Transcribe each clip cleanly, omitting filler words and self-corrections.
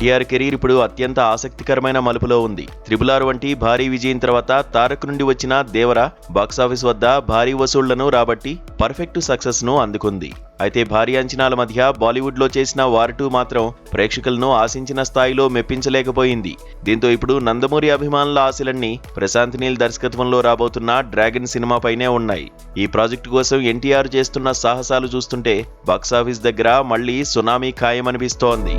NTR career ఇప్పుడు అత్యంత ఆసక్తికరమైన మలుపులో ఉంది. RRR వంటి భారీ విజయం తర్వాత తారక్ నుండి వచ్చిన దేవర బాక్సాఫీస్ వద్ద భారీ వసూళ్లను రాబట్టి పర్ఫెక్ట్ సక్సెస్ ను అందుకుంది. అయితే భారీ అంచనాల మధ్య బాలీవుడ్ లో చేసిన వార్ 2 మాత్రం ప్రేక్షకులను ఆశించిన స్థాయిలో మెప్పించలేకపోయింది. దీంతో ఇప్పుడు నందమూరి అభిమానుల ఆశలన్నీ ప్రశాంత్ నీల్ దర్శకత్వంలో రాబోతున్న డ్రాగన్ సినిమాపైనే ఉన్నాయి. ఈ ప్రాజెక్టు కోసం ఎన్టీఆర్ చేస్తున్న సాహసాలు చూస్తుంటే బాక్సాఫీస్ దగ్గర మళ్లీ సునామీ ఖాయమనిపిస్తోంది.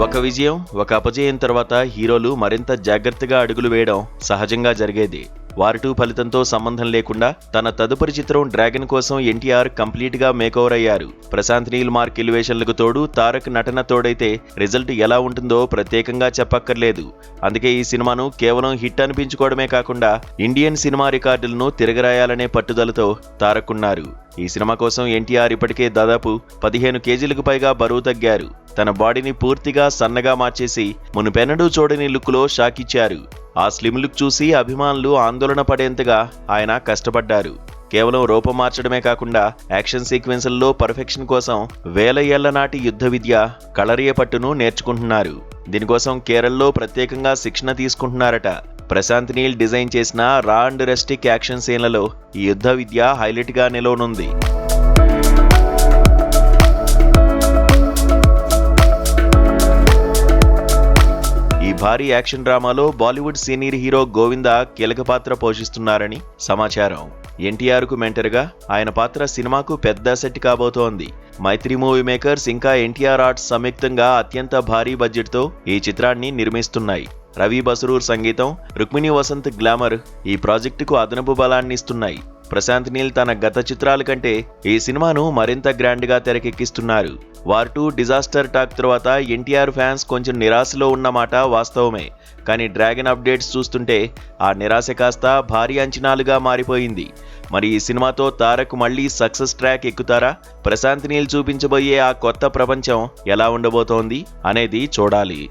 ఒక విజయం, ఒక అపజయం తర్వాత హీరోలు మరింత జాగ్రత్తగా అడుగులు వేయడం సహజంగా జరిగేది. వార్ 2 ఫలితంతో సంబంధం లేకుండా తన తదుపరి చిత్రం డ్రాగన్ కోసం ఎన్టీఆర్ కంప్లీట్ గా మేకోవర్ అయ్యారు. ప్రశాంత్ నీల్ మార్క్ ఎలివేషన్లకు తోడు తారక్ నటన తోడైతే రిజల్ట్ ఎలా ఉంటుందో ప్రత్యేకంగా చెప్పక్కర్లేదు. అందుకే ఈ సినిమాను కేవలం హిట్ అనిపించుకోవడమే కాకుండా ఇండియన్ సినిమా రికార్డులను తిరగరాయాలనే పట్టుదలతో తారక్ ఉన్నారు. ఈ సినిమా కోసం ఎన్టీఆర్ ఇప్పటికే దాదాపు 15 కేజీలకు పైగా బరువు తగ్గారు. తన బాడీని పూర్తిగా సన్నగా మార్చేసి మునుపెన్నడూ చూడని లుక్లో షాక్ ఇచ్చారు. ఆ స్లిమ్ లుక్ చూసి అభిమానులు ఆందోళన పడేంతగా ఆయన కష్టపడ్డారు. కేవలం రూపం మార్చడమే కాకుండా యాక్షన్ సీక్వెన్స్ల్లో పర్ఫెక్షన్ కోసం వేల ఏళ్ల నాటి యుద్ధ విద్య కళరియ పట్టును నేర్చుకుంటున్నారు. దీనికోసం కేరళలో ప్రత్యేకంగా శిక్షణ తీసుకుంటున్నారట. ప్రశాంత్ నీల్ డిజైన్ చేసిన రా అండ్ రెస్టిక్ యాక్షన్ సీన్లలో ఈ యుద్ధ విద్య హైలైట్ గా నిలవనుంది. ఈ భారీ యాక్షన్ డ్రామాలో బాలీవుడ్ సీనియర్ హీరో గోవింద కీలక పాత్ర పోషిస్తున్నారని సమాచారం. ఎన్టీఆర్ కు మెంటర్గా ఆయన పాత్ర సినిమాకు పెద్ద సెట్ కాబోతోంది. మైత్రి మూవీ మేకర్స్ ఇంకా ఎన్టీఆర్ ఆర్ట్స్ సంయుక్తంగా అత్యంత భారీ బడ్జెట్తో ఈ చిత్రాన్ని నిర్మిస్తున్నాయి. రవి బసరూర్ సంగీతం, రుక్మిణి వసంత్ గ్లామర్ ఈ ప్రాజెక్టుకు అదనపు బలాన్ని ఇస్తున్నాయి. ప్రశాంత్ నీల్ తన గత చిత్రాల కంటే ఈ సినిమాను మరింత గ్రాండ్ గా తెరకెక్కిస్తున్నారు. వార్ 2 డిజాస్టర్ టాక్ తర్వాత ఎన్టీఆర్ ఫ్యాన్స్ కొంచెం నిరాశలో ఉన్నమాట వాస్తవమే. కానీ డ్రాగన్ అప్డేట్స్ చూస్తుంటే ఆ నిరాశ కాస్త భారీ అంచనాలుగా మారిపోయింది. మరి ఈ సినిమాతో తారక్ మళ్లీ సక్సెస్ ట్రాక్ ఎక్కుతారా? ప్రశాంత్ నీల్ చూపించబోయే ఆ కొత్త ప్రపంచం ఎలా ఉండబోతోంది అనేది చూడాలి.